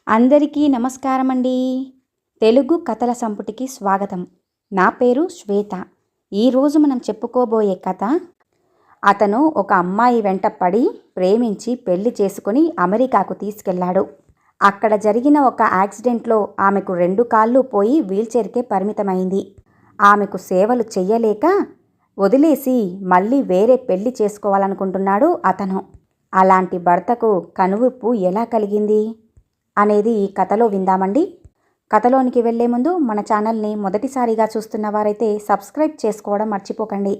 అందరికీ నమస్కారమండి. తెలుగు కథల సంపుటికి స్వాగతం. నా పేరు శ్వేత. ఈరోజు మనం చెప్పుకోబోయే కథ, అతను ఒక అమ్మాయి వెంట పడి ప్రేమించి పెళ్లి చేసుకుని అమెరికాకు తీసుకెళ్లాడు. అక్కడ జరిగిన ఒక యాక్సిడెంట్లో ఆమెకు 2 కాళ్ళు పోయి వీల్చైర్కే పరిమితమైంది. ఆమెకు సేవలు చెయ్యలేక వదిలేసి మళ్ళీ వేరే పెళ్లి చేసుకోవాలనుకుంటున్నాడు అతను. అలాంటి భర్తకు కనువిప్పు ఎలా కలిగింది అనేది ఈ కథలో విందామండి. కథలోనికి వెళ్లే ముందు మన ఛానల్ని మొదటిసారిగా చూస్తున్న వారైతే సబ్స్క్రైబ్ చేసుకోవడం మర్చిపోకండి.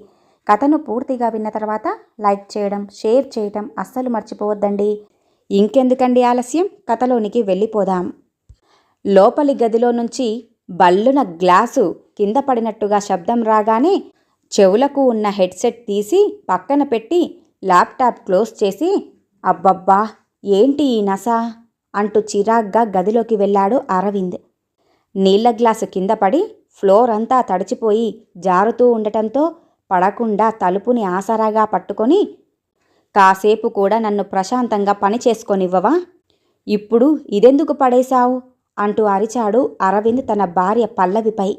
కథను పూర్తిగా విన్న తర్వాత లైక్ చేయడం, షేర్ చేయడం అస్సలు మర్చిపోవద్దండి. ఇంకెందుకండి ఆలస్యం, కథలోనికి వెళ్ళిపోదాం. లోపలి గదిలో నుంచి బల్లున గ్లాసు కింద పడినట్టుగా శబ్దం రాగానే చెవులకు ఉన్న హెడ్సెట్ తీసి పక్కన పెట్టి ల్యాప్టాప్ క్లోజ్ చేసి, అబ్బబ్బా ఏంటి ఈ నస అంటూ చిరాగ్గా గదిలోకి వెళ్ళాడు అరవింద్. నీళ్ల గ్లాసు కింద పడి ఫ్లోర్ అంతా తడిచిపోయి జారుతూ ఉండటంతో పడకుండా తలుపుని ఆసరాగా పట్టుకొని, కాసేపు కూడా నన్ను ప్రశాంతంగా పని చేసుకొనివ్వవా, ఇప్పుడు ఇదెందుకు పడేశావు అంటూ అరిచాడు అరవింద్ తన భార్య పల్లవిపై.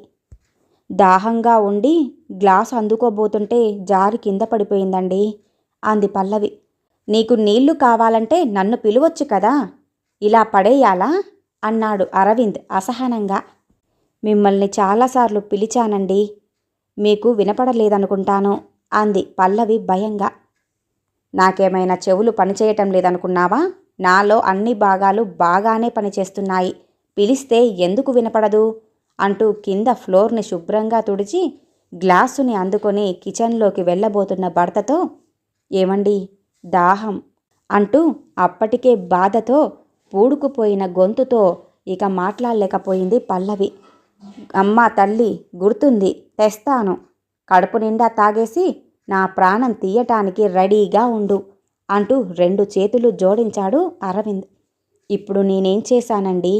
దాహంగా ఉండి గ్లాసు అందుకోబోతుంటే జారి కింద పడిపోయిందండి అంది పల్లవి. నీకు నీళ్లు కావాలంటే నన్ను పిలవచ్చు కదా, ఇలా పడేయాలా అన్నాడు అరవింద్ అసహనంగా. మిమ్మల్ని చాలాసార్లు పిలిచానండి, మీకు వినపడలేదనుకుంటాను అంది పల్లవి భయంగా. నాకేమైనా చెవులు పనిచేయటం లేదనుకున్నావా? నాలో అన్ని భాగాలు బాగానే పనిచేస్తున్నాయి, పిలిస్తే ఎందుకు వినపడదు అంటూ కింద ఫ్లోర్ని శుభ్రంగా తుడిచి గ్లాసుని అందుకొని కిచెన్లోకి వెళ్ళబోతున్న భర్తతో, ఏమండి దాహం అంటూ అప్పటికే బాధతో పూడుకుపోయిన గొంతుతో ఇక మాట్లాడలేకపోయింది పల్లవి. అమ్మా తల్లి, గుర్తుంది, తెస్తాను, కడుపు నిండా తాగేసి నా ప్రాణం తీయటానికి రెడీగా ఉండు అంటూ 2 చేతులు జోడించాడు అరవింద్. ఇప్పుడు నేనేం చేశానండి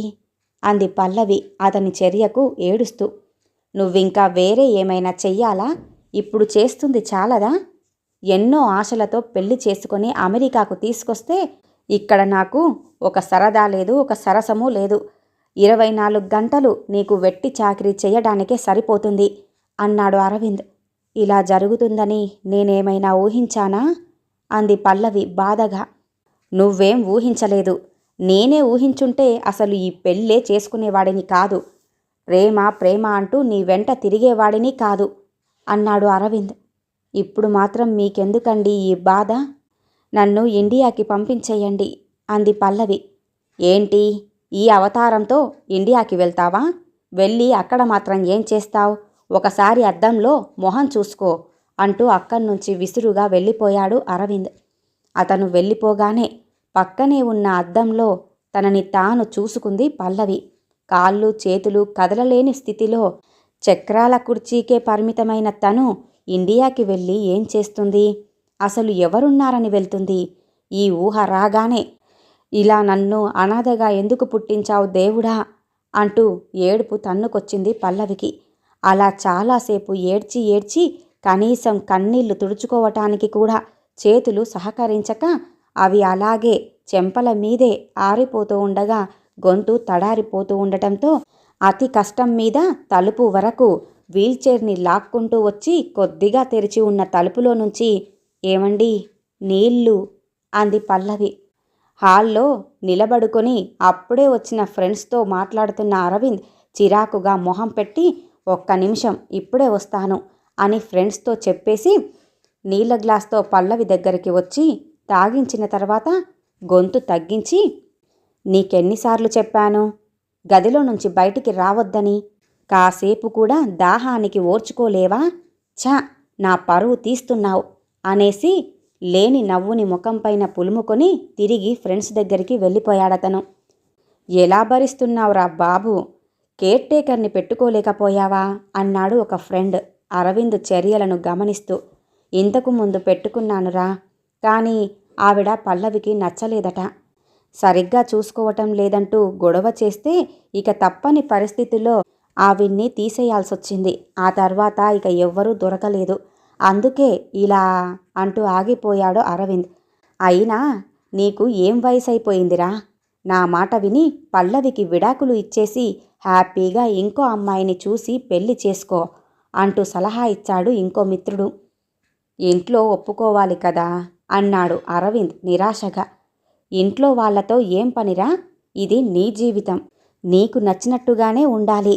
అంది పల్లవి అతని చర్యకు ఏడుస్తూ. నువ్వింకా వేరే ఏమైనా చెయ్యాలా? ఇప్పుడు చేస్తుంది చాలదా? ఎన్నో ఆశలతో పెళ్లి చేసుకొని అమెరికాకు తీసుకొస్తే ఇక్కడ నాకు ఒక సరదా లేదు, ఒక సరసము లేదు. 24 గంటలు నీకు వెట్టి చాకిరీ చేయడానికే సరిపోతుంది అన్నాడు అరవింద్. ఇలా జరుగుతుందని నేనేమైనా ఊహించానా అంది పల్లవి బాధగా. నువ్వేం ఊహించలేదు, నేనే ఊహించుంటే అసలు ఈ పెళ్ళే చేసుకునేవాడిని కాదు, ప్రేమ ప్రేమ అంటూ నీ వెంట తిరిగేవాడిని కాదు అన్నాడు అరవింద్. ఇప్పుడు మాత్రం మీకెందుకండి ఈ బాధ, నన్ను ఇండియాకి పంపించేయండి అంది పల్లవి. ఏంటి, ఈ అవతారంతో ఇండియాకి వెళ్తావా? వెళ్ళి అక్కడ మాత్రం ఏం చేస్తావు? ఒకసారి అద్దంలో మొహం చూసుకో అంటూ అక్కడి నుంచి విసురుగా వెళ్ళిపోయాడు అరవింద్. అతను వెళ్ళిపోగానే పక్కనే ఉన్న అద్దంలో తనని తాను చూసుకుంది పల్లవి. కాళ్ళు చేతులు కదలలేని స్థితిలో చక్రాల కుర్చీకే పరిమితమైన తను ఇండియాకి వెళ్ళి ఏం చేస్తుంది? అసలు ఎవరున్నారని వెళ్తుంది? ఈ ఊహ రాగానే ఇలా నన్ను అనాథగా ఎందుకు పుట్టించావు దేవుడా అంటూ ఏడుపు తన్నుకొచ్చింది పల్లవికి. అలా చాలాసేపు ఏడ్చి ఏడ్చి కనీసం కన్నీళ్లు తుడుచుకోవటానికి కూడా చేతులు సహకరించక అవి అలాగే చెంపల మీదే ఆరిపోతూ ఉండగా గొంతు తడారిపోతూ ఉండటంతో అతి కష్టం మీద తలుపు వరకు వీల్చైర్ని లాక్కుంటూ వచ్చి కొద్దిగా తెరిచి ఉన్న తలుపులో నుంచి, ఏమండి నీళ్ళు అంది పల్లవి. హాల్లో నిలబడుకొని అప్పుడే వచ్చిన ఫ్రెండ్స్తో మాట్లాడుతున్న అరవింద్ చిరాకుగా మొహం పెట్టి, ఒక్క నిమిషం ఇప్పుడే వస్తాను అని ఫ్రెండ్స్తో చెప్పేసి నీళ్ళ గ్లాస్తో పల్లవి దగ్గరికి వచ్చి తాగించిన తర్వాత గొంతు తగ్గించి, నీకెన్నిసార్లు చెప్పాను గదిలో నుంచి బయటికి రావద్దని, కాసేపు కూడా దాహానికి ఓర్చుకోలేవా? ఛ, నా పరువు తీస్తున్నావు అనేసి లేని నవ్వుని ముఖంపైన పులుముకొని తిరిగి ఫ్రెండ్స్ దగ్గరికి వెళ్ళిపోయాడతను. ఎలా భరిస్తున్నావురా బాబు, కేర్ టేకర్ని పెట్టుకోలేకపోయావా అన్నాడు ఒక ఫ్రెండ్ అరవింద్ చర్యలను గమనిస్తూ. ఇంతకు ముందు పెట్టుకున్నానురా, కానీ ఆవిడ పల్లవికి నచ్చలేదట, సరిగ్గా చూసుకోవటం లేదంటూ గొడవ చేస్తే ఇక తప్పని పరిస్థితుల్లో ఆవిడ్ని తీసేయాల్సొచ్చింది. ఆ తర్వాత ఇక ఎవ్వరూ దొరకలేదు, అందుకే ఇలా అంటూ ఆగిపోయాడు అరవింద్. అయినా నీకు ఏం వయసు అయిపోయిందిరా, నా మాట విని పల్లవికి విడాకులు ఇచ్చేసి హ్యాపీగా ఇంకో అమ్మాయిని చూసి పెళ్లి చేసుకో అంటూ సలహా ఇచ్చాడు ఇంకో మిత్రుడు. ఇంట్లో ఒప్పుకోవాలి కదా అన్నాడు అరవింద్ నిరాశగా. ఇంట్లో వాళ్లతో ఏం పనిరా, ఇది నీ జీవితం, నీకు నచ్చినట్టుగానే ఉండాలి.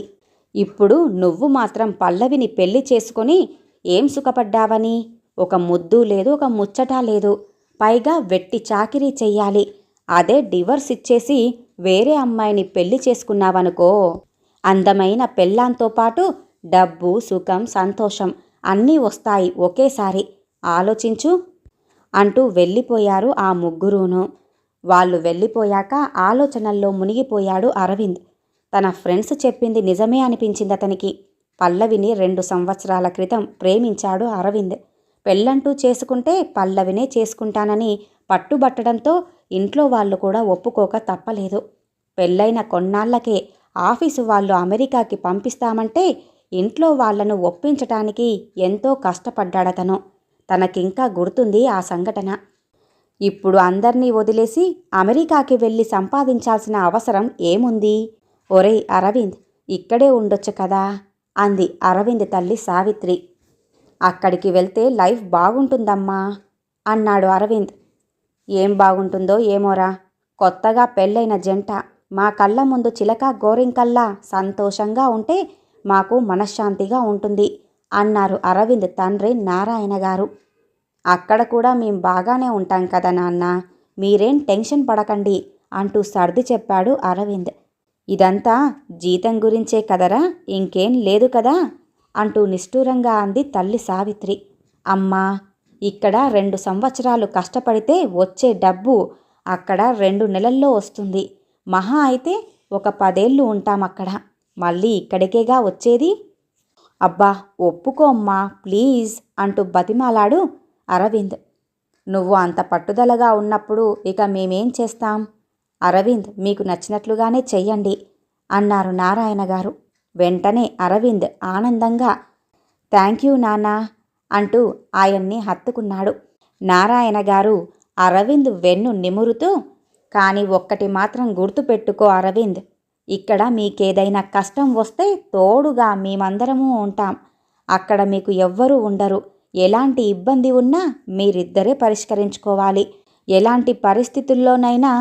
ఇప్పుడు నువ్వు మాత్రం పల్లవిని పెళ్లి చేసుకొని ఏం సుఖపడ్డావని? ఒక ముద్దు లేదు, ఒక ముచ్చటా లేదు, పైగా వెట్టి చాకిరీ చెయ్యాలి. అదే డివర్స్ ఇచ్చేసి వేరే అమ్మాయిని పెళ్లి చేసుకున్నావనుకో, అందమైన పెళ్ళాంతో పాటు డబ్బు, సుఖం, సంతోషం అన్నీ వస్తాయి ఒకేసారి. ఆలోచించు అంటూ వెళ్ళిపోయారు ఆ ముగ్గురూను. వాళ్ళు వెళ్ళిపోయాక ఆలోచనల్లో మునిగిపోయాడు అరవింద్. తన ఫ్రెండ్స్ చెప్పింది నిజమే అనిపించింది అతనికి. పల్లవిని 2 సంవత్సరాల క్రితం ప్రేమించాడు అరవింద్. పెళ్ళంటూ చేసుకుంటే పల్లవినే చేసుకుంటానని పట్టుబట్టడంతో ఇంట్లో వాళ్ళు కూడా ఒప్పుకోక తప్పలేదు. పెళ్ళైన కొన్నాళ్లకే ఆఫీసు వాళ్ళు అమెరికాకి పంపిస్తామంటే ఇంట్లో వాళ్లను ఒప్పించటానికి ఎంతో కష్టపడ్డాడతను. తనకింకా గుర్తుంది ఆ సంఘటన. ఇప్పుడు అందర్నీ వదిలేసి అమెరికాకి వెళ్ళి సంపాదించాల్సిన అవసరం ఏముంది? ఒరేయ్ అరవింద్, ఇక్కడే ఉండొచ్చు కదా అంది అరవింద్ తల్లి సావిత్రి. అక్కడికి వెళ్తే లైఫ్ బాగుంటుందమ్మా అన్నాడు అరవింద్. ఏం బాగుంటుందో ఏమోరా, కొత్తగా పెళ్ళైన జంట మా కళ్ళ ముందు చిలక గోరింకల్లా సంతోషంగా ఉంటే మాకు మనశ్శాంతిగా ఉంటుంది అన్నారు అరవింద్ తండ్రి నారాయణ గారు. అక్కడ కూడా మేం బాగానే ఉంటాం కదా నాన్న, మీరేం టెన్షన్ పడకండి అంటూ సర్ది చెప్పాడు అరవింద్. ఇదంతా జీతం గురించే కదరా, ఇంకేం లేదు కదా అంటూ నిష్ఠూరంగా అంది తల్లి సావిత్రి. అమ్మా, ఇక్కడ 2 సంవత్సరాలు కష్టపడితే వచ్చే డబ్బు అక్కడ 2 నెలల్లో వస్తుంది. మహా అయితే ఒక 10 ఏళ్ళు ఉంటామక్కడ, మళ్ళీ ఇక్కడికేగా వచ్చేది. అబ్బా ఒప్పుకోమ్మా ప్లీజ్ అంటూ బతిమాలాడు అరవింద్. నువ్వు అంత పట్టుదలగా ఉన్నప్పుడు ఇక మేమేం చేస్తాం? అరవింద్, మీకు నచ్చినట్లుగానే చెయ్యండి అన్నారు నారాయణ గారు. వెంటనే అరవింద్ ఆనందంగా థ్యాంక్ యూ నాన్నా అంటూ ఆయన్ని హత్తుకున్నాడు. నారాయణ గారు అరవింద్ వెన్ను నిమురుతూ, కానీ ఒక్కటి మాత్రం గుర్తుపెట్టుకో అరవింద్, ఇక్కడ మీకేదైనా కష్టం వస్తే తోడుగా మేమందరము ఉంటాం. అక్కడ మీకు ఎవ్వరూ ఉండరు. ఎలాంటి ఇబ్బంది ఉన్నా మీరిద్దరే పరిష్కరించుకోవాలి. ఎలాంటి పరిస్థితుల్లోనైనా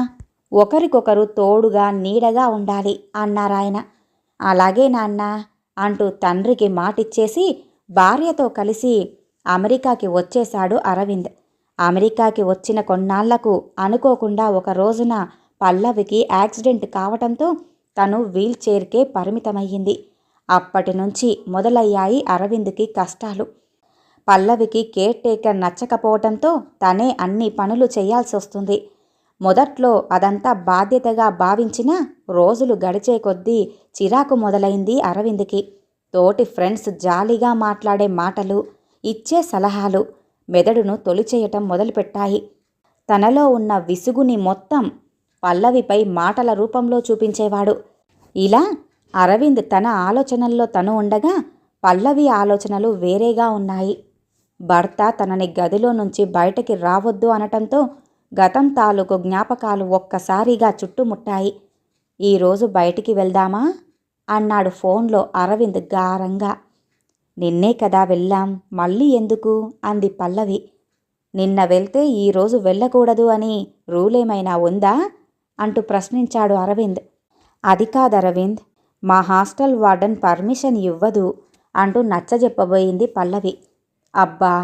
ఒకరికొకరు తోడుగా నీడగా ఉండాలి అన్నారాయన. అలాగే నాన్న అంటూ తండ్రికి మాటిచ్చేసి భార్యతో కలిసి అమెరికాకి వచ్చేశాడు అరవింద్. అమెరికాకి వచ్చిన కొన్నాళ్లకు అనుకోకుండా ఒక రోజున పల్లవికి యాక్సిడెంట్ కావటంతో తను వీల్ చైర్కే పరిమితమయ్యింది. అప్పటి నుంచి మొదలయ్యాయి అరవింద్కి కష్టాలు. పల్లవికి కేర్ టేకర్ నచ్చకపోవటంతో తనే అన్ని పనులు చేయాల్సి వస్తుంది. మొదట్లో అదంతా బాధ్యతగా భావించినా రోజులు గడిచే కొద్దీ చిరాకు మొదలైంది అరవింద్కి. తోటి ఫ్రెండ్స్ జాలీగా మాట్లాడే మాటలు, ఇచ్చే సలహాలు మెదడును తొలిచేయటం మొదలుపెట్టాయి. తనలో ఉన్న విసుగుని మొత్తం పల్లవిపై మాటల రూపంలో చూపించేవాడు. ఇలా అరవింద్ తన ఆలోచనల్లో తను ఉండగా పల్లవి ఆలోచనలు వేరేగా ఉన్నాయి. భర్త తనని గదిలో నుంచి బయటకి రావద్దు అనటంతో గతం తాలూకు జ్ఞాపకాలు ఒక్కసారిగా చుట్టుముట్టాయి. ఈరోజు బయటికి వెళ్దామా అన్నాడు ఫోన్లో అరవింద్ గారంగా. నిన్నే కదా వెళ్ళాం, మళ్ళీ ఎందుకు అంది పల్లవి. నిన్న వెళ్తే ఈరోజు వెళ్ళకూడదు అని రూలేమైనా ఉందా అంటూ ప్రశ్నించాడు అరవింద్. అది కాదరవింద్, మా హాస్టల్ వార్డెన్ పర్మిషన్ ఇవ్వదు అంటూ నచ్చజెప్పబోయింది పల్లవి. అబ్బా,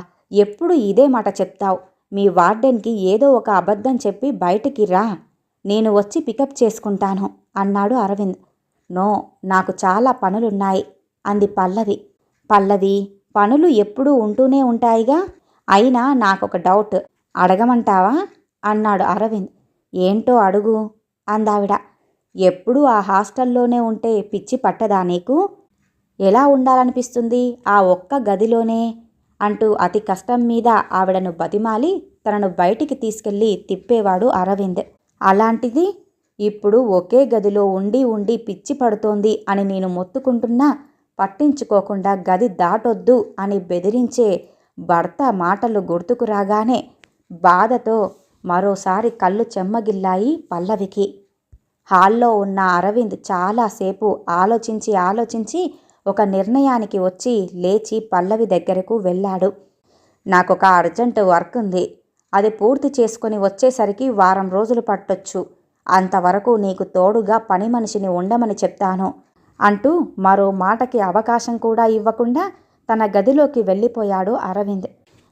ఎప్పుడు ఇదే మాట చెప్తావు. మీ వార్డెన్కి ఏదో ఒక అబద్ధం చెప్పి బయటికి రా, నేను వచ్చి పికప్ చేసుకుంటాను అన్నాడు అరవింద్. నో, నాకు చాలా పనులున్నాయి అంది పల్లవి. పల్లవి, పనులు ఎప్పుడూ ఉంటూనే ఉంటాయిగా. అయినా నాకొక డౌట్, అడగమంటావా అన్నాడు అరవింద్. ఏంటో అడుగు అందావిడ. ఎప్పుడూ ఆ హాస్టల్లోనే ఉంటే పిచ్చి పట్టదా నీకు? ఎలా ఉండాలనిపిస్తుంది ఆ ఒక్క గదిలోనే అంటూ అతి కష్టం మీద ఆవిడను బతిమాలి తనను బయటికి తీసుకెళ్లి తిప్పేవాడు అరవింద్. అలాంటిది ఇప్పుడు ఒకే గదిలో ఉండి ఉండి పిచ్చి పడుతోంది అని నేను మొత్తుకుంటున్నా పట్టించుకోకుండా గది దాటొద్దు అని బెదిరించే భర్త మాటలు గుర్తుకు రాగానే బాధతో మరోసారి కళ్ళు చెమ్మగిల్లాయి పల్లవికి. హాల్లో ఉన్న అరవింద్ చాలాసేపు ఆలోచించి ఒక నిర్ణయానికి వచ్చి లేచి పల్లవి దగ్గరకు వెళ్ళాడు. నాకొక అర్జెంటు వర్క్ ఉంది, అది పూర్తి చేసుకుని వచ్చేసరికి వారం రోజులు పట్టొచ్చు. అంతవరకు నీకు తోడుగా పని మనిషిని ఉండమని చెప్తాను అంటూ మరో మాటకి అవకాశం కూడా ఇవ్వకుండా తన గదిలోకి వెళ్ళిపోయాడు అరవింద్.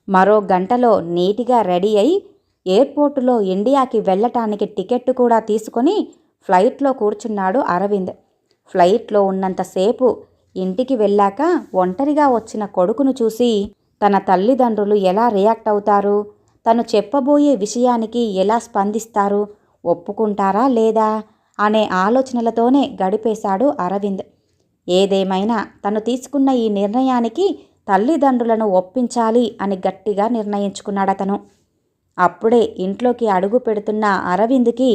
మరో గంటలో నీటిగా రెడీ అయి ఎయిర్పోర్టులో ఇండియాకి వెళ్ళటానికి టికెట్ కూడా తీసుకొని ఫ్లైట్లో కూర్చున్నాడు అరవింద్. ఫ్లైట్లో ఉన్నంతసేపు ఇంటికి వెళ్ళాక ఒంటరిగా వచ్చిన కొడుకును చూసి తన తల్లిదండ్రులు ఎలా రియాక్ట్ అవుతారు, తను చెప్పబోయే విషయానికి ఎలా స్పందిస్తారు, ఒప్పుకుంటారా లేదా అనే ఆలోచనలతోనే గడిపేశాడు అరవింద్. ఏదేమైనా తను తీసుకున్న ఈ నిర్ణయానికి తల్లిదండ్రులను ఒప్పించాలి అని గట్టిగా నిర్ణయించుకున్నాడతను. అప్పుడే ఇంట్లోకి అడుగు పెడుతున్న అరవింద్కి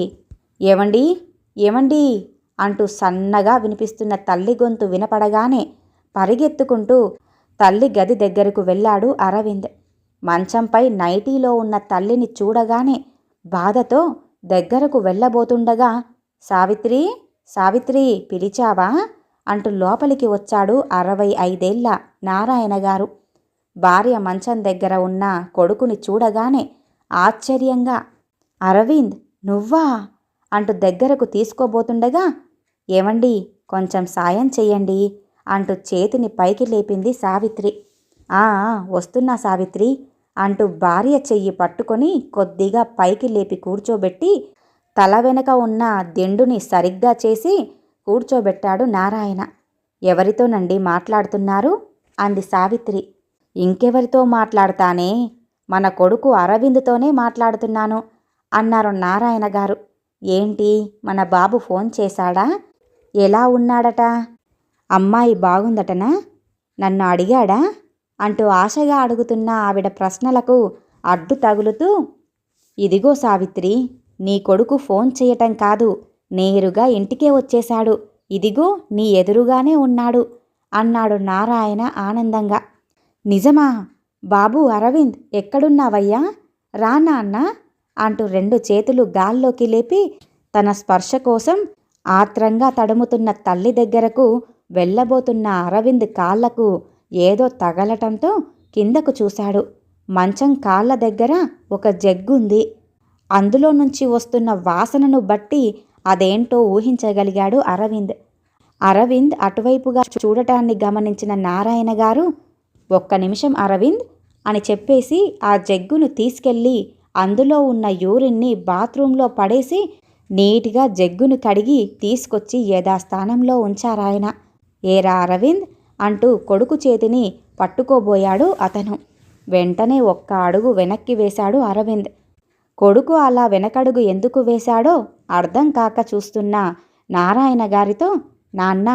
ఏవండి ఏవండి అంటూ సన్నగా వినిపిస్తున్న తల్లి గొంతు వినపడగానే పరిగెత్తుకుంటూ తల్లి గది దగ్గరకు వెళ్ళాడు అరవింద్. మంచంపై నైటీలో ఉన్న తల్లిని చూడగానే బాధతో దగ్గరకు వెళ్ళబోతుండగా సావిత్రి సావిత్రి పిలిచావా అంటూ లోపలికి వచ్చాడు 65 నారాయణ గారు. భార్య మంచం దగ్గర ఉన్న కొడుకుని చూడగానే ఆశ్చర్యంగా అరవింద్ నువ్వా అంటూ దగ్గరకు తీసుకోబోతుండగా ఏమండి కొంచెం సాయం చెయ్యండి అంటూ చేతిని పైకి లేపింది సావిత్రి. వస్తున్నా సావిత్రి అంటూ భార్య చెయ్యి పట్టుకొని కొద్దిగా పైకి లేపి కూర్చోబెట్టి తల వెనక ఉన్న దిండుని సరిగ్గా చేసి కూర్చోబెట్టాడు నారాయణ. ఎవరితోనండి మాట్లాడుతున్నారు అంది సావిత్రి. ఇంకెవరితో మాట్లాడతానే, మన కొడుకు అరవింద్తోనే మాట్లాడుతున్నాను అన్నారు నారాయణ గారు. ఏంటి మన బాబు ఫోన్ చేశాడా, ఎలా ఉన్నాడట, అమ్మాయి బాగుందటనా, నన్ను అడిగాడా అంటూ ఆశగా అడుగుతున్న ఆవిడ ప్రశ్నలకు అడ్డు తగులుతూ ఇదిగో సావిత్రి, నీ కొడుకు ఫోన్ చేయటం కాదు, నేరుగా ఇంటికే వచ్చేశాడు, ఇదిగో నీ ఎదురుగానే ఉన్నాడు అన్నాడు నారాయణ ఆనందంగా. నిజమా బాబు అరవింద్, ఎక్కడున్నావయ్యా, రా నాన్న అంటూ 2 చేతులు గాల్లోకి లేపి తన స్పర్శ కోసం ఆత్రంగా తడుముతున్న తల్లి దగ్గరకు వెళ్ళబోతున్న అరవింద్ కాళ్లకు ఏదో తగలటంతో కిందకు చూశాడు. మంచం కాళ్ళ దగ్గర ఒక జగ్గుంది. అందులో నుంచి వస్తున్న వాసనను బట్టి అదేంటో ఊహించగలిగాడు అరవింద్. అరవింద్ అటువైపుగా చూడటాన్ని గమనించిన నారాయణ గారు ఒక్క నిమిషం అరవింద్ అని చెప్పేసి ఆ జగ్గును తీసుకెళ్ళి అందులో ఉన్న యూరిన్ని బాత్రూంలో పడేసి నీట్గా జగ్గును కడిగి తీసుకొచ్చి యథాస్థానంలో ఉంచారాయన. ఏరా అరవింద్ అంటూ కొడుకు చేతిని పట్టుకోబోయాడు అతను. వెంటనే ఒక్క అడుగు వెనక్కి వేశాడు అరవింద్. కొడుకు అలా వెనకడుగు ఎందుకు వేశాడో అర్థం కాక చూస్తున్న నారాయణ గారితో నాన్న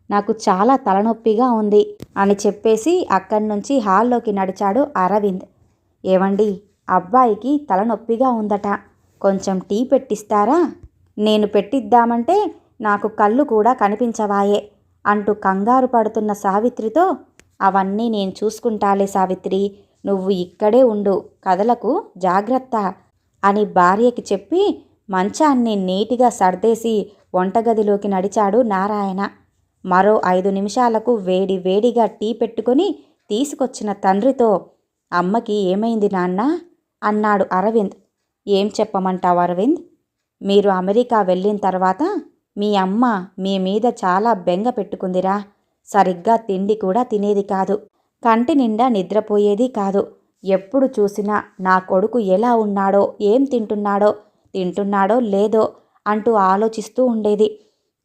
నాకు చాలా తలనొప్పిగా ఉంది అని చెప్పేసి అక్కడి నుంచి హాల్లోకి నడిచాడు అరవింద్. ఏవండి అబ్బాయికి తలనొప్పిగా ఉందట, కొంచెం టీ పెట్టిస్తారా, నేను పెట్టిద్దామంటే నాకు కళ్ళు కూడా కనిపించవాయే అంటూ కంగారు పడుతున్న సావిత్రితో అవన్నీ నేను చూసుకుంటాలే సావిత్రి, నువ్వు ఇక్కడే ఉండు, కదలకు, జాగ్రత్త అని భార్యకి చెప్పి మంచాన్ని నీటిగా సర్దేసి వంటగదిలోకి నడిచాడు నారాయణ. మరో 5 నిమిషాలకు వేడిగా టీ పెట్టుకొని తీసుకొచ్చిన తండ్రితో అమ్మకి ఏమైంది నాన్న అన్నాడు అరవింద్. ఏం చెప్పమంటావు అరవింద్, మీరు అమెరికా వెళ్ళిన తర్వాత మీ అమ్మ మీ మీద చాలా బెంగ పెట్టుకుందిరా. సరిగ్గా తిండి కూడా తినేది కాదు, కంటి నిండా నిద్రపోయేది కాదు. ఎప్పుడు చూసినా నా కొడుకు ఎలా ఉన్నాడో, ఏం తింటున్నాడో లేదో అంటూ ఆలోచిస్తూ ఉండేది.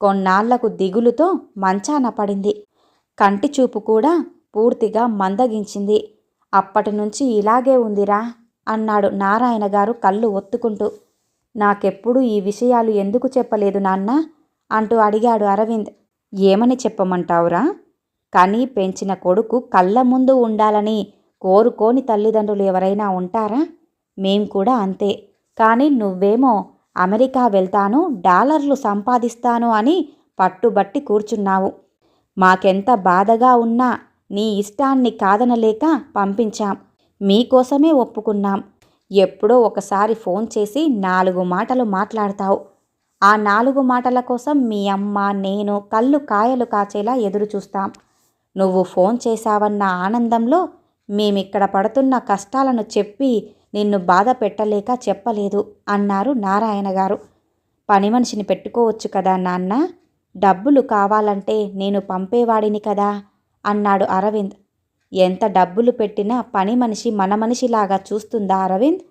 కొన్నాళ్లకు దిగులుతో మంచాన పడింది. కంటి చూపు కూడా పూర్తిగా మందగించింది. అప్పటి నుంచి ఇలాగే ఉందిరా అన్నాడు నారాయణ గారు కళ్ళు ఒత్తుకుంటూ. నాకెప్పుడు ఈ విషయాలు ఎందుకు చెప్పలేదు నాన్న అంటూ అడిగాడు అరవింద్. ఏమని చెప్పమంటావురా, కని పెంచిన కొడుకు కళ్ళ ముందు ఉండాలని కోరుకోని తల్లిదండ్రులు ఎవరైనా ఉంటారా? మేం కూడా అంతే. కానీ నువ్వేమో అమెరికా వెళ్తాను, డాలర్లు సంపాదిస్తాను అని పట్టుబట్టి కూర్చున్నావు. మాకెంత బాధగా ఉన్నా నీ ఇష్టాన్ని కాదనలేక పంపించాం, మీకోసమే ఒప్పుకున్నాం. ఎప్పుడో ఒకసారి ఫోన్ చేసి 4 మాటలు మాట్లాడతావు, ఆ 4 మాటల కోసం మీ అమ్మ, నేను కళ్ళు కాయలు కాచేలా ఎదురుచూస్తాం. నువ్వు ఫోన్ చేశావన్న ఆనందంలో మేమిక్కడ పడుతున్న కష్టాలను చెప్పి నిన్ను బాధ పెట్టలేక చెప్పలేదు అన్నారు నారాయణ గారు. పని మనిషిని పెట్టుకోవచ్చు కదా నాన్న, డబ్బులు కావాలంటే నేను పంపేవాడిని కదా అన్నాడు అరవింద్. ఎంత డబ్బులు పెట్టినా పని మనిషి మన మనిషిలాగా చూస్తుందా అరవింద్?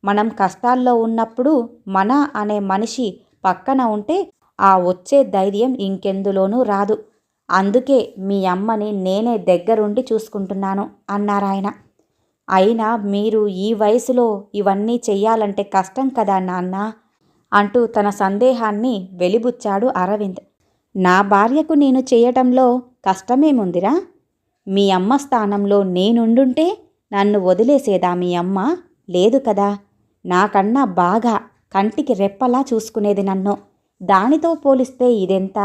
మనం కష్టాల్లో ఉన్నప్పుడు మన అనే మనిషి పక్కన ఉంటే ఆ వచ్చే ధైర్యం ఇంకెందులోనూ రాదు. అందుకే మీ అమ్మని నేనే దగ్గరుండి చూసుకుంటున్నాను అన్నారాయన. అయినా మీరు ఈ వయసులో ఇవన్నీ చెయ్యాలంటే కష్టం కదా నాన్న అంటూ తన సందేహాన్ని వెలిబుచ్చాడు అరవింద్. నా భార్యకు నేను చేయటంలో కష్టమేముందిరా? మీ అమ్మ స్థానంలో నేనుండుంటే నన్ను వదిలేసేదా మీ అమ్మ? లేదు కదా. నాకన్నా బాగా కంటికి రెప్పలా చూసుకునేది నన్ను. దానితో పోలిస్తే ఇదెంత?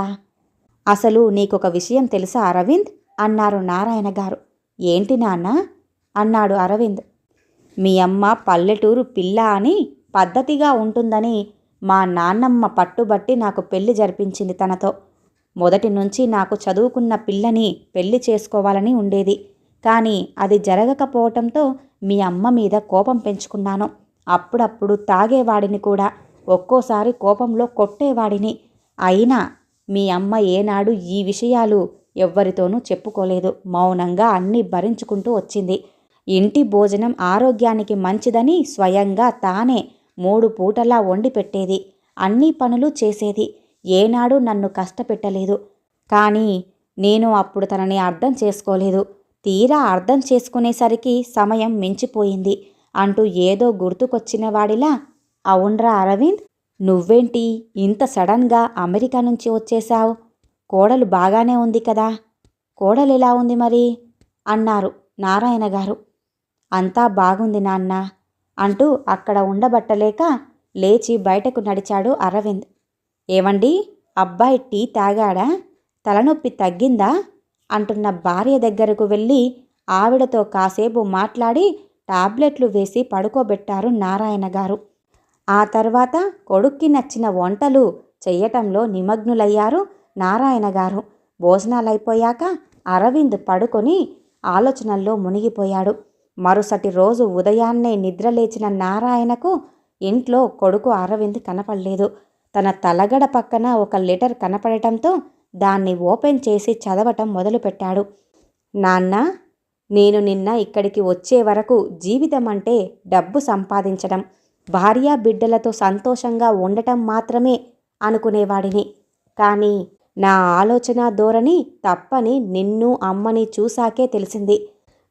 అసలు నీకొక విషయం తెలుసా అరవింద్ అన్నారు నారాయణ గారు. ఏంటి నాన్న అన్నాడు అరవింద్. మీ అమ్మ పల్లెటూరు పిల్ల అని పద్ధతిగా ఉంటుందని మా నాన్నమ్మ పట్టుబట్టి నాకు పెళ్లి జరిపించింది తనతో. మొదటి నుంచి నాకు చదువుకున్న పిల్లని పెళ్లి చేసుకోవాలని ఉండేది. కానీ అది జరగకపోవటంతో మీ అమ్మ మీద కోపం పెంచుకున్నాను. అప్పుడప్పుడు తాగేవాడిని కూడా, ఒక్కోసారి కోపంలో కొట్టేవాడిని. అయినా మీ అమ్మ ఏనాడు ఈ విషయాలు ఎవ్వరితోనూ చెప్పుకోలేదు. మౌనంగా అన్నీ భరించుకుంటూ వచ్చింది. ఇంటి భోజనం ఆరోగ్యానికి మంచిదని స్వయంగా తానే 3 పూటలా వండి పెట్టేది. అన్ని పనులు చేసేది. ఏనాడు నన్ను కష్టపెట్టలేదు. కానీ నేను అప్పుడు తనని అర్థం చేసుకోలేదు. తీరా అర్థం చేసుకునేసరికి సమయం మించిపోయింది అంటూ ఏదో గుర్తుకొచ్చిన వాడిలా, అవునరా అరవింద్, నువ్వేంటి ఇంత సడన్గా అమెరికా నుంచి వచ్చేశావు? కోడలు బాగానే ఉంది కదా? కోడలెలా ఉంది మరి అన్నారు నారాయణ గారు. అంతా బాగుంది నాన్న అంటూ అక్కడ ఉండబట్టలేక లేచి బయటకు నడిచాడు అరవింద్. ఏవండి, అబ్బాయి టీ తాగాడా? తలనొప్పి తగ్గిందా అంటున్న భార్య దగ్గరకు వెళ్ళి ఆవిడతో కాసేపు మాట్లాడి టాబ్లెట్లు వేసి పడుకోబెట్టారు నారాయణ గారు. ఆ తర్వాత కొడుక్కి నచ్చిన వంటలు చెయ్యటంలో నిమగ్నులయ్యారు నారాయణ గారు. భోజనాలైపోయాక అరవింద్ పడుకొని ఆలోచనల్లో మునిగిపోయాడు. మరుసటి రోజు ఉదయాన్నే నిద్రలేచిన నారాయణకు ఇంట్లో కొడుకు అరవింద్ కనపడలేదు. తన తలగడ పక్కన ఒక లెటర్ కనపడటంతో దాన్ని ఓపెన్ చేసి చదవటం మొదలుపెట్టాడు. నాన్న, నేను నిన్న ఇక్కడికి వచ్చే వరకు జీవితం అంటే డబ్బు సంపాదించడం, భార్యా బిడ్డలతో సంతోషంగా ఉండటం మాత్రమే అనుకునేవాడిని. కానీ నా ఆలోచన ధోరణి తప్పని నిన్ను అమ్మని చూశాకే తెలిసింది.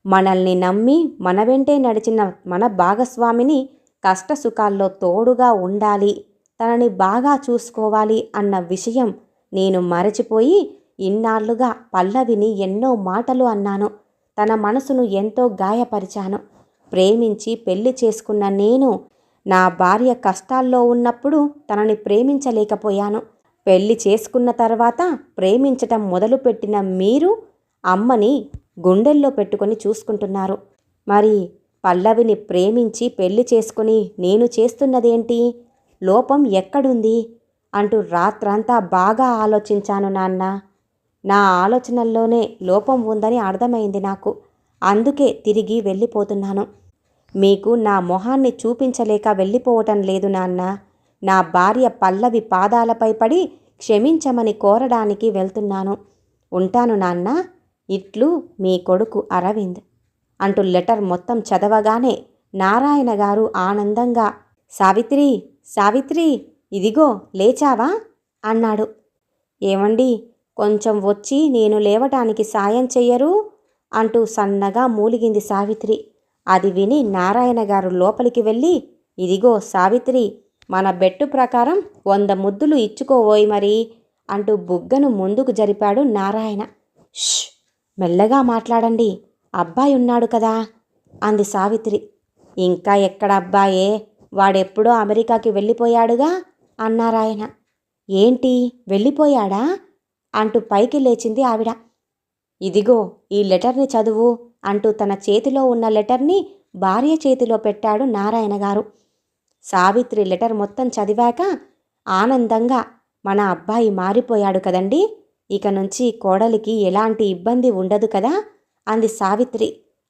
మనల్ని నమ్మి మన వెంటే నడిచిన మన భాగస్వామిని కష్టసుఖాల్లో తోడుగా ఉండాలి, తనని బాగా చూసుకోవాలి అన్న విషయం నేను మరచిపోయి ఇన్నాళ్లుగా పల్లవిని ఎన్నో మాటలు అన్నాను. తన మనసును ఎంతో గాయపరిచాను. ప్రేమించి పెళ్లి చేసుకున్న నేను నా భార్య కష్టాల్లో ఉన్నప్పుడు తనని ప్రేమించలేకపోయాను. పెళ్లి చేసుకున్న తర్వాత ప్రేమించటం మొదలుపెట్టిన మీరు అమ్మని గుండెల్లో పెట్టుకొని చూసుకుంటున్నారు. మరి పల్లవిని ప్రేమించి పెళ్లి చేసుకుని నేను చేస్తున్నదేంటి? లోపం ఎక్కడుంది అంటూ రాత్రంతా బాగా ఆలోచించాను నాన్న. నా ఆలోచనల్లోనే లోపం ఉందని అర్థమైంది నాకు. అందుకే తిరిగి వెళ్ళిపోతున్నాను. మీకు నా మొహాన్ని చూపించలేక వెళ్ళిపోవటం లేదు నాన్న. నా భార్య పల్లవి పాదాలపై పడి క్షమించమని కోరడానికి వెళ్తున్నాను. ఉంటాను నాన్న. ఇట్లు మీ కొడుకు అరవింద్ అంటూ లెటర్ మొత్తం చదవగానే నారాయణ గారు ఆనందంగా, సావిత్రి, సావిత్రి, ఇదిగో లేచావా అన్నాడు. ఏమండి, కొంచెం వచ్చి నేను లేవటానికి సాయం చెయ్యరు అంటూ సన్నగా మూలిగింది సావిత్రి. అది విని నారాయణ గారు లోపలికి వెళ్ళి, ఇదిగో సావిత్రి, మన బెట్టు ప్రకారం 100 ముద్దులు ఇచ్చుకోవోయ్ మరి అంటూ బుగ్గను ముందుకు జరిపాడు నారాయణ. ష్, మెల్లగా మాట్లాడండి, అబ్బాయి ఉన్నాడు కదా అంది సావిత్రి. ఇంకా ఎక్కడ అబ్బాయే, వాడెప్పుడో అమెరికాకి వెళ్ళిపోయాడుగా అన్నారాయన. ఏంటి, వెళ్ళిపోయాడా అంటూ పైకి లేచింది ఆవిడ. ఇదిగో ఈ లెటర్ని చదువు అంటూ తన చేతిలో ఉన్న లెటర్ని భార్య చేతిలో పెట్టాడు నారాయణ గారు. సావిత్రి లెటర్ మొత్తం చదివాక ఆనందంగా మన అబ్బాయి మారిపోయాడు కదండి, ఇక నుంచి కోడలికి ఎలాంటి ఇబ్బంది ఉండదు కదా అంది సావిత్రి.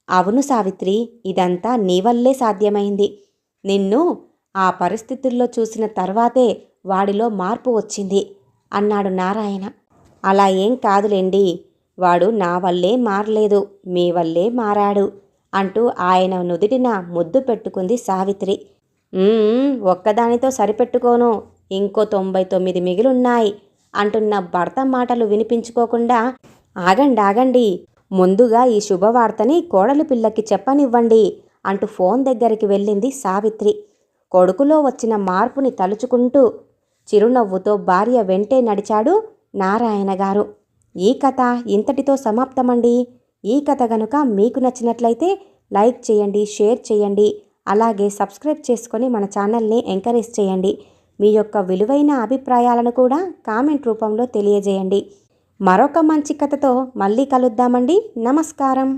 అవును సావిత్రి, ఇదంతా నీ వల్లే సాధ్యమైంది. నిన్ను ఆ పరిస్థితుల్లో చూసిన తర్వాతే వాడిలో మార్పు వచ్చింది అన్నాడు నారాయణ. అలా ఏం కాదులేండి, వాడు నా వల్లే మారలేదు, మీ వల్లే మారాడు అంటూ ఆయన నుదిటిన ముద్దు పెట్టుకుంది సావిత్రి. ఒక్కదానితో సరిపెట్టుకోను, ఇంకో 99 మిగిలున్నాయి అంటున్న భర్త మాటలు వినిపించుకోకుండా ఆగండి, ముందుగా ఈ శుభవార్తని కోడలి పిల్లకి చెప్పనివ్వండి అంటూ ఫోన్ దగ్గరికి వెళ్ళింది సావిత్రి. కొడుకులో వచ్చిన మార్పుని తలుచుకుంటూ చిరునవ్వుతో భార్య వెంటే నడిచాడు నారాయణ గారు. ఈ కథ ఇంతటితో సమాప్తమండి. ఈ కథ గనుక మీకు నచ్చినట్లయితే లైక్ చేయండి, షేర్ చేయండి, అలాగే సబ్స్క్రైబ్ చేసుకొని మన ఛానల్ని ఎంకరేజ్ చేయండి. మీ యొక్క విలువైన అభిప్రాయాలను కూడా కామెంట్ రూపంలో తెలియజేయండి. మరొక మంచి కథతో మళ్ళీ కలుద్దామండి. నమస్కారం.